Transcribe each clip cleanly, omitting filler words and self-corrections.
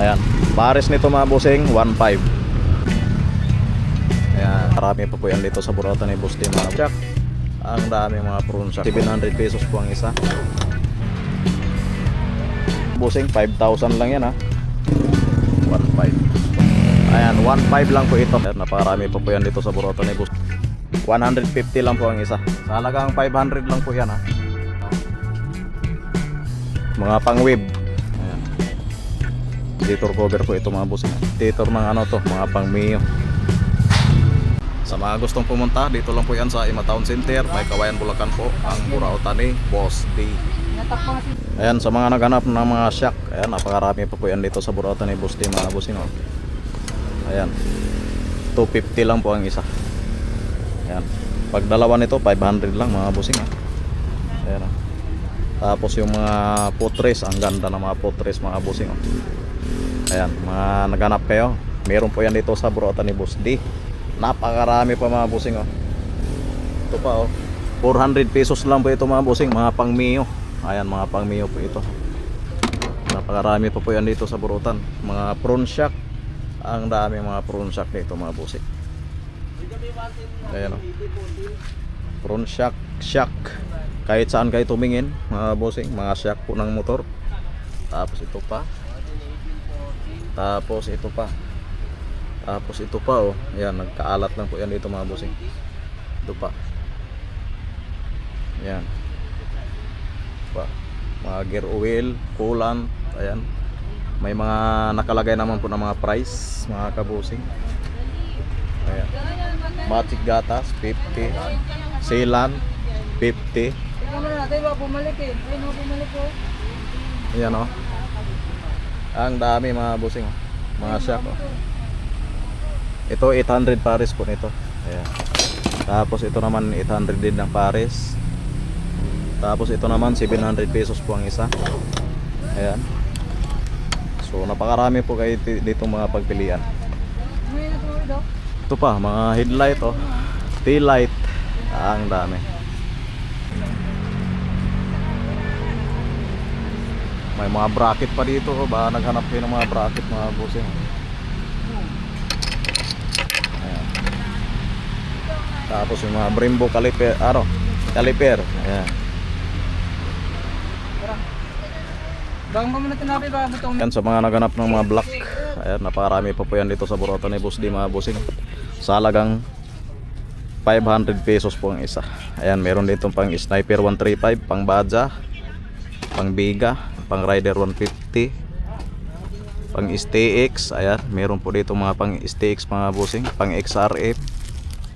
Ayan, pares nito mga bossing 1.5. Ayan, marami pa po yan dito sa burautan ni Boss D mga jack. Ang dami mga prawn shack, 700 pesos po ang isa. Bossing 5,000 lang yan ha. 1.5. Ayan, 1.5 lang po ito. Ayan, napakarami pa po yan dito sa burautan ni Boss. 150 lang po ang isa. Sa halagang 500 lang po yan ha. Mga pang-web. Ayan. Titor cover po ito mga boss. Titor ng ano to, mga pang-mio. Sa mga gustong pumunta, dito lang po yan sa Ima Town Center, may Kawayan, Bulacan po, ang burautan ni Boss D. Ayan, sa mga naghanap ng mga shack, ayan, napakarami pa po yan dito sa burautan ni Boss D mga boss. Ayan, 250 lang po ang isa. Ayan, pag dalawa nito 500 lang mga bossing ha. Ayan, tapos yung mga putres, ang ganda ng mga putres mga bossing. Ayan, mga naghanap kayo, meron po yan dito sa burautan ni Boss D. Napakarami pa mga bossing ito pa 400 pesos lang po ito mga bossing, mga pang Mio. Ayan, mga pang Mio po ito. Napakarami pa po yan dito sa burautan. Mga prawn shack, ang dami mga prawn shack dito mga bossing. Ayan prawn shack, kahit saan kayo tumingin mga bossing, mga shack po ng motor. Tapos ito pa, tapos ito pa, tapos ito pa ayan, nagkaalat lang po yan dito mga bossing. Ito pa, ayan pa, mga gear oil, coolant. Ayan, may mga nakalagay naman po ng mga price mga kabusing. Ayan, matic gatas 50, sealant 50. Ayan ang dami mga bossing mga shack Ito 800 pares po nito. Ayan. Tapos ito naman 800 din ng pares. Tapos ito naman 700 pesos po ang isa. Ayan. So napakarami po kayo dito mga pagpilian. Ito pa mga headlight tail light. Ang dami. May mga bracket pa dito ba naghanap kayo ng mga bracket mga bossing. Tapos yung mga Brembo caliper, caliper. Ayan. Yan sa mga naganap ng mga black. Ayan, napakarami pa po yan dito sa burautan ni Boss D mga bossing. Sa halagang 500 pesos po ang isa. Ayan, meron dito pang Sniper 135, pang Baja, pang Biga, pang Rider 150, pang STX. Ayan, meron po dito mga pang STX mga bossing, pang XRF,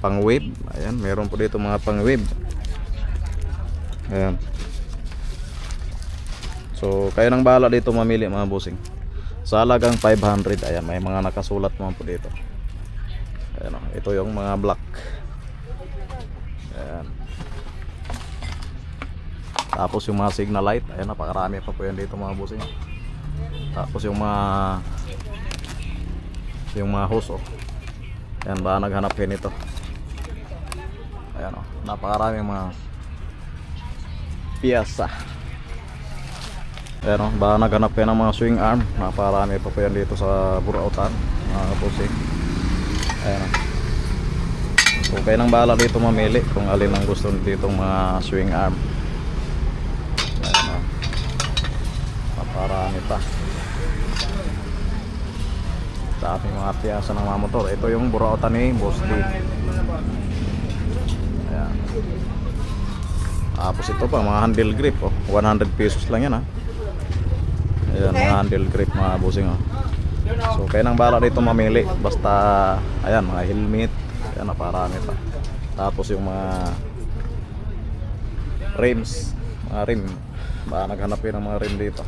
pang wave. Ayan, meron po dito mga pang wave. Ayan. So kayo nang bahala dito mamili mga bossing. Sa halagang 500. Ayan, may mga nakasulat naman po dito. Ayan ito yung mga black. Ayan. Tapos yung mga signal light. Ayan, napakarami pa po yan dito mga bossing. Tapos yung mga hose Ayan, ba naghanap kayo nito. Ayan napakaraming mga piyasa. Ayan ba naghanap kayo ng mga swing arm. Napakarami pa po yan dito sa burautan mga bossing. Ayan so kayo nang bahala dito mamili kung alin ang gusto dito mga swing arm. Ayan napakarami pa sa ating mga piyasa ng mga motor. Ito yung burautan ni Boss D. Ayan. Tapos ito pa mga handle grip 100 pesos lang yan Ayan, mga handle grip mga bossing So kayo nang bahala dito mamili. Basta ayan, mga helmet. Ayan, naparami pa. Tapos yung mga rims, mga rim. Baka naghanap yun ng mga rim dito.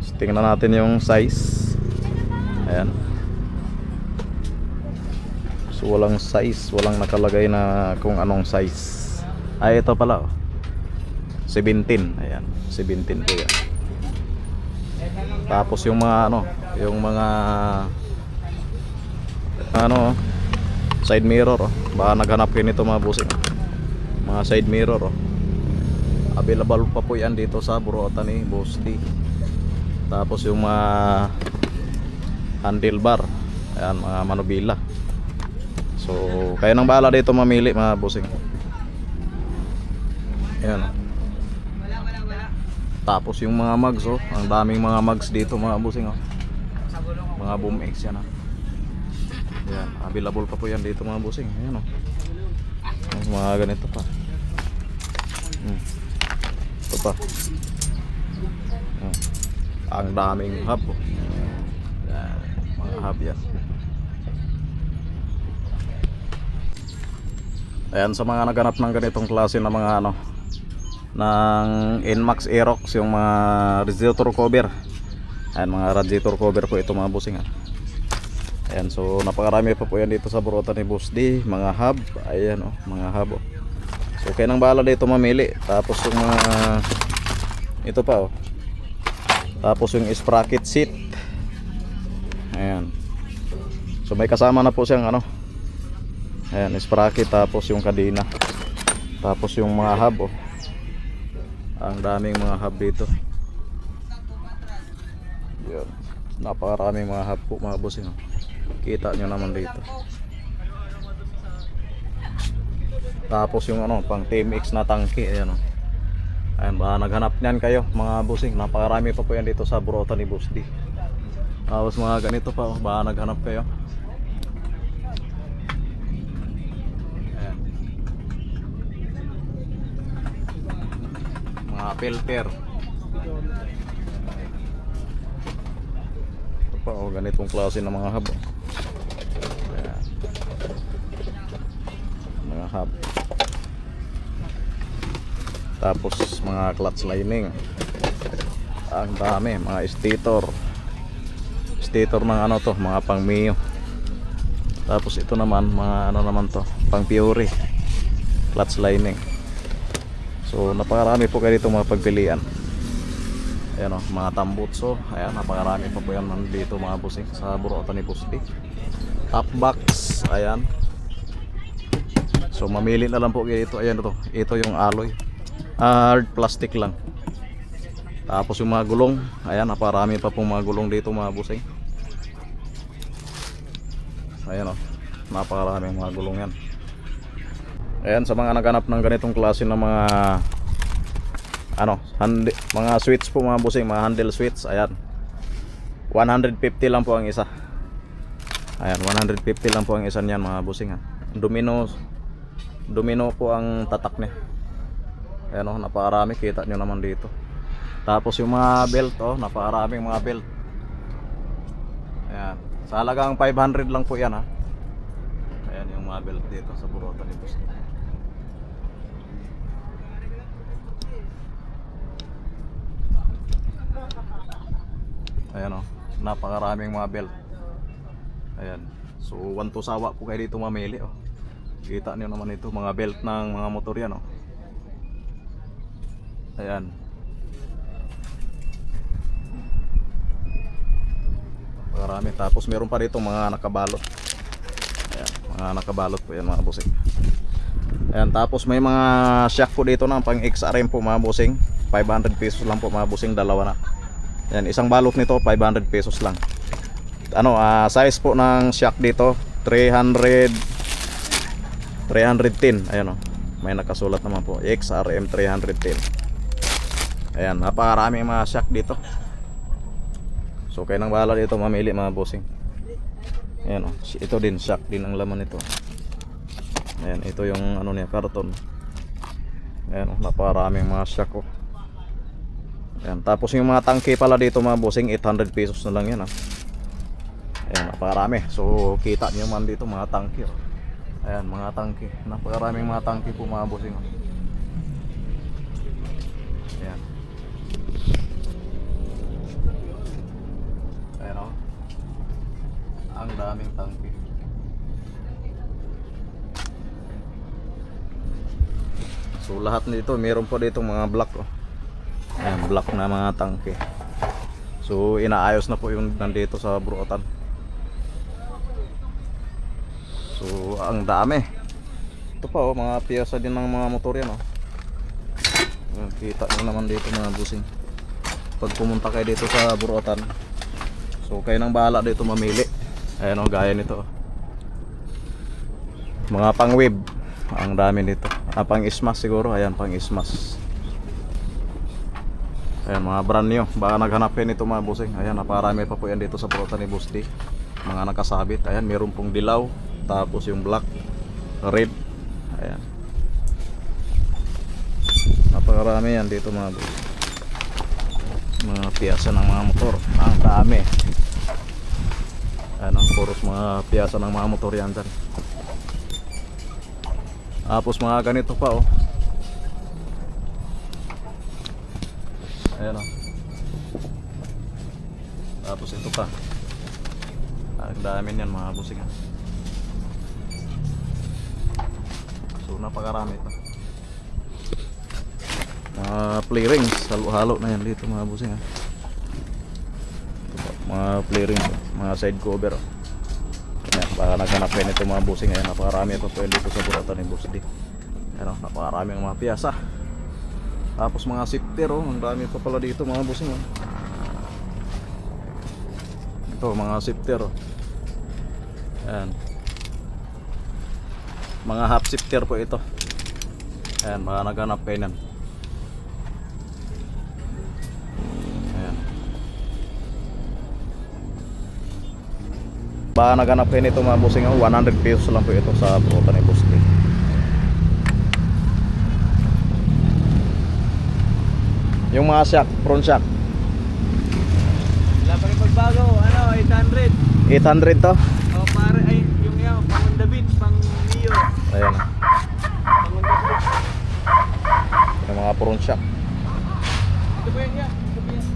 So, tingnan natin yung size. Ayan. So walang size, walang nakalagay na kung anong size. Ay ito pala 17. Ayan, 17 po yan. Tapos yung mga yung mga side mirror baka naghanap kayo nito mga bossing. Mga side mirror available pa po yan dito sa burautan ni Boss D. Tapos yung mga handlebar, ayan, mga manubila. So kayo nang bahala dito mamili mga bossing. Ayan, oh. Tapos yung mga mugs, oh, ang daming mga mugs dito mga bossing, oh. Mga Boom X yan, oh. Ayan, available pa po yan dito mga bossing. Ayan, oh. Mga ganito pa. Ito pa. Ang daming hub, oh. Ayan, mga hub yan. Ayan, sa mga naghanap ng ganitong klase na mga ano, ng Inmax Aerox, yung mga radiator cover. Ayan, mga radiator cover po ito mga bossing, ah. Ayan, so napakarami pa po yan dito sa burutan ni Boss D, mga hub. Ayan, oh, mga hub, oh. So kayo nang bahala dito mamili. Tapos yung mga ito pa, oh. Tapos yung sprocket seat. Ayan. So may kasama na po siyang ano, ayan, sprocket, tapos yung kadena, tapos yung mga hub, oh. Ang daming mga hub dito. Yan. Napakaraming mga hub po mga bossing, oh. Kita nyo naman dito. Tapos yung ano, pang TMX na tangke. Ayan, oh. Ayan, baka naghanap niyan kayo mga bossing. Napakarami pa po yan dito sa burutan ni Boss D. Tapos mga ganito pa, oh, baka naghanap kayo. Mga filter. Ito pa, oh, ganitong klase ng mga hub, oh. Ayan. Mga hub. Tapos mga clutch lining. Ang dami, mga stator. Stator ng ano to, mga pang Mio. Tapos ito naman, mga ano naman to, pang Fiore. Clutch lining. So napakarami po kayo dito mga pagpilian. Ayan, oh, mga tambutso. Ayan, napakarami pa po yan dito mga bossing sa burutan ni Boss D. Top box, ayan. So mamili na lang po kayo dito. Ayan, ito yung alloy, hard plastic lang. Tapos yung mga gulong, ayan, napakarami pa pong mga gulong dito mga bossing. Ayan, oh, napakarami mga gulong yan. Ayan, sa mga naghanap ng ganitong klase ng mga ano, mga switch po mga bossing, mga handle switch. Ayan, 150 lang po ang isa. Ayan, 150 lang po ang isa niyan mga bossing, ha. Domino po ang tatak niya. Ayan, oh, napakarami, kita nyo naman dito. Tapos yung mga belt, oh, napakaraming mga belt. Ayan, sa halagang 500 lang po yan, ha. Ayan yung mga belt dito sa burutan ni Boss. Ayan, oh, napakaraming mga belt. Ayan, so 1 to sawa po kayo dito mamili, oh. Kita niyo naman ito, mga belt ng mga motor yan, oh. Ayan. Napakarami. Tapos meron pa dito mga nakabalot. Ayan, mga nakabalot po yan mga bossing. Ayan, tapos may mga shock po dito na pang XRM po mga bossing. 500 pesos lang po mga bossing, dalawa na. Ayan, isang balot nito 500 pesos lang. Ano, size po ng shock dito 310. Ayan, oh, may nakasulat naman po, XRM 310. Ayan, napakarami mga shock dito. So kayo nang bahala dito mamili mga bossing. Ayan, oh, ito din shock din ang laman nito. Ayan, ito yung ano niya, karton. Ayan, oh, napakaraming mga shock, oh. Ayan, tapos yung mga tangke pala dito mga bossing, 800 pesos na lang yan, ah. Ayan, napakarami. So kita niyo man dito mga tangke, oh. Ayan, mga tangke, napakaraming mga tangke po mga bossing, oh. Ayan. Ayan, oh, ang daming tangke. So lahat nito meron po dito mga block, oh. Ayan, block na mga tangke. So inaayos na po yung nandito sa burutan. So ang dami. Ito pa, oh, mga piyesa din ng mga motor yan, oh. Ayan, kita nyo naman dito mga bossing. pag pumunta kayo dito sa Burotan, so kayo nang bahala dito mamili. Ayan o, gaya nito. Mga pang web, ang dami dito. Pang ismas siguro, ayan pang ismas. Ayan mga brand new, baka naghanap kayo nito mga bossing. Ayan, naparami pa po yan dito sa Burotan ni Boss D. Mga nakasabit, ayan meron pong dilaw, tapos yung black, red. Ayan, napakarami yan dito mga boss. Mga piyasa ng mga motor, ang dami. Ayan ang puros mga piyasa ng mga motor yan dyan. Tapos mga ganito pa oh. Ayan oh. Tapos ito pa. Ang dami niyan mga busing. So napakarami pa. Mga play rings, halo-halo na yan dito mga busing ha. Mga play rings, mga side cover. Ayan, baka naghanap kayo nito mga busing. Ayan, napakarami pa po yan dito sa Burotan ni Boss D. Ayan, napakarami ang mga piyasa. Tapos mga sifter oh, ang dami pa pala dito mga busing oh. Ito mga sifter oh. Ayan, mga half sifter po ito. Ayan, baka naghanap kayo nan. Baka naghanap kayo nito mga bossing, 100 pesos lang po ito sa Burotan ni Boss D. Yung mga shock, front shock, wala pa rin pagbago, ano, 800. 800 to. O pare, ay, yung yan, pang Honda Beat, pang Mio. Ayan, Pang Honda Beat. yung mga front shock. Ito po yan, ito po yan.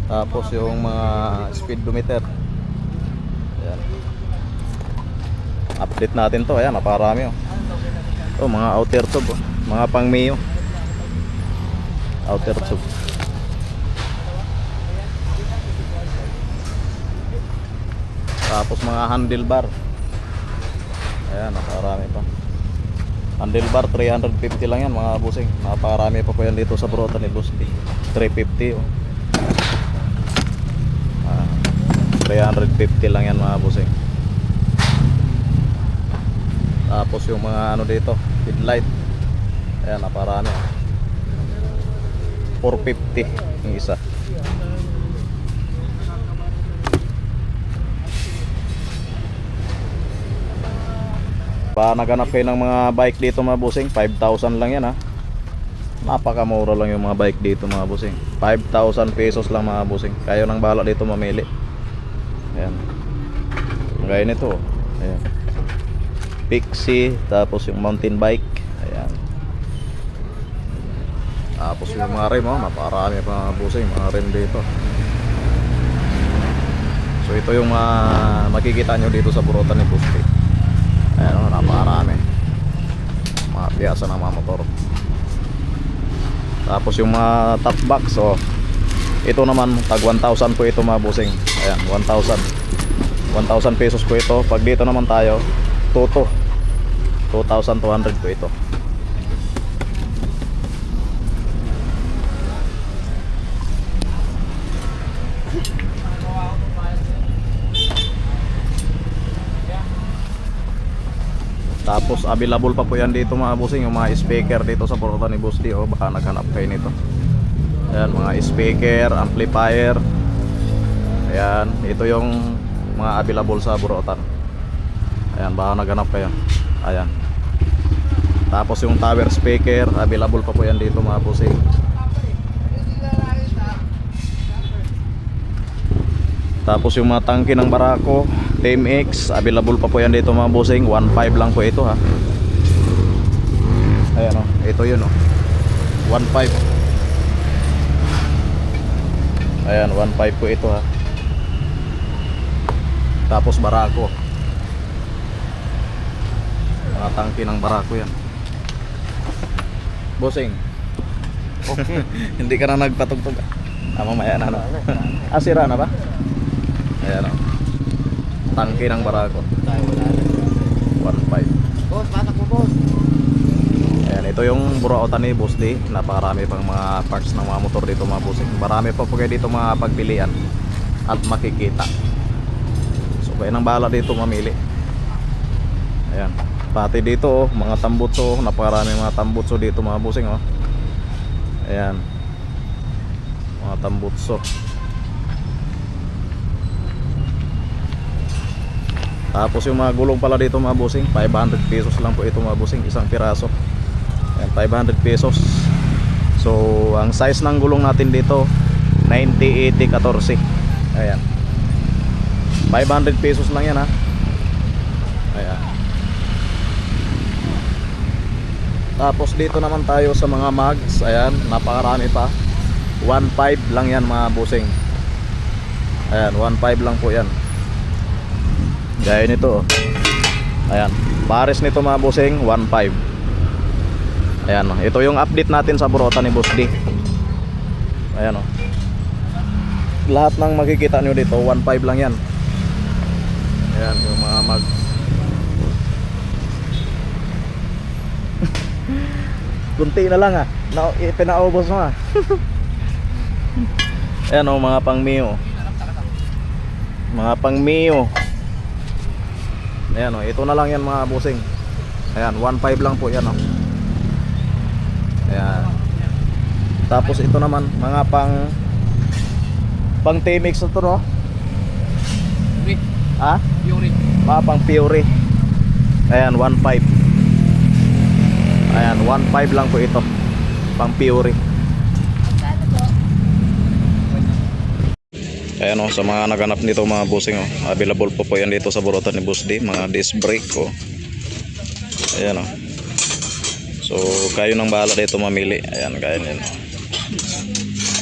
Tapos yung mga speedometer. Ayan, update natin to. Ayan, naparami oh. Ito mga outer tube oh. Mga pang Mio outer tube. Tapos mga handlebar. Ayan, naparami pa. Handlebar 350 lang yan mga busing. Napakarami pa po yan dito sa Burotan ni Boss D. 350 oh. 350 lang yan mga busing. Tapos yung mga ano dito, headlight. Ayan, naparami oh. 450 yung isa. Pa naghanap kayo ng mga bike dito mga busing, 5,000 lang yan ha. Napakamura lang yung mga bike dito mga busing. 5,000 pesos lang mga busing. Kayo nang bahala dito mamili. Ayan, gaya nito. Ayan, Pixie. Tapos yung mountain bike. Ayan. Tapos yung mga rim oh, naparami pa mga busing, mga rim dito. So ito yung makikita nyo dito sa Burotan ni Boss D. Ayan o, napakarami mga piyasa ng mga motor. Tapos yung mga top box oh, ito naman tag 1,000 po ito mga busing. Ayan, 1,000 pesos po ito. Pag dito naman tayo, 2,200 po ito. Tapos available pa po yan dito mga busing, yung mga speaker dito sa Burotan ni Boss D oh, baka naghanap kayo nito. Ayan, mga speaker, amplifier. Ayan, ito yung mga available sa Burotan. Ayan, baka naghanap kayo. Ayan. Tapos yung tower speaker, available pa po yan dito mga busing. Tapos yung mga tangke ng Barako TMX, available pa po yan dito mga busing. 1.5 lang po ito ha. Ayan o, ito yun o, 1.5. Ayan, 1.5 po ito ha. Tapos Barako, mga tangke ng Barako yan busing. Okay. Hindi ka na nagpatugtog. Mamaya na no. Sira na ba? Ayan o, tangke ng Barako 1.5. Boss, patak mo boss. Ayan, ito yung Burautan ni Boss D. Napakarami pang mga parts ng mga motor dito mga bossing. Marami pa po kayo dito mga pagpilian at makikita. So kayo nang bahala dito mamili. Ayan. Pati dito oh, mga tambutso, napakarami mga tambutso dito mga bossing oh. Ayan. Mga tambutso. Tapos yung mga gulong pala dito mga bossing, 500 pesos lang po ito mga bossing, isang piraso. Ayan, 500 pesos. So ang size ng gulong natin dito 90-80-14. Ayan, 500 pesos lang yan ha. Ayan. Tapos dito naman tayo sa mga mags. Ayan, napakarami pa. 1.5 lang yan mga bossing. Ayan, 1.5 lang po yan. Gaya nito oh. Ayan, pares nito mga bossing 1.5. Ayan oh. Ito yung update natin sa Burautan ni Boss D. Ayan oh. Lahat ng makikita nyo dito 1.5 lang yan. Ayan yung mga mag kunti na lang pinaubos mo Ayan oh, mga pang Mio. Mga pang Mio. Ayan o, ito na lang yan mga bossing. Ayan, 1.5 lang po yan o. Ayan. Tapos ito naman, mga pang T-Mix ito no? Pure. Ha? Pure. Mga pang Pure. Ayan, 1.5. Ayan, 1.5 lang po ito. Pang Pure. Ayan o, sa mga naghanap nito mga bossing o, available po yan dito sa Burautan ni Boss D, mga disc brake o. Ayan o. So kayo nang bahala dito mamili. Ayan, kaya nyo.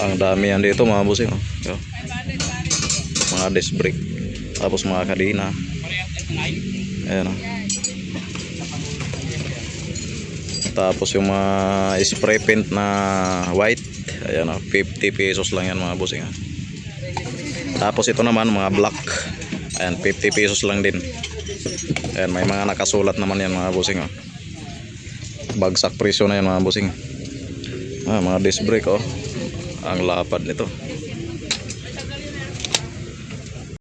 Ang dami yan dito mga bossing o. Mga disc brake. Tapos mga kadena. Ayan o. Tapos yung mga spray paint na white. Ayan o, 50 pesos lang yan mga bossing o. Tapos ito naman mga black. Ayan, 50 pesos lang din. Ayan, may mga nakasulat naman yan mga bossing oh. Bagsak presyo na yan mga bossing. Mga disc brake oh. Ang lapad nito.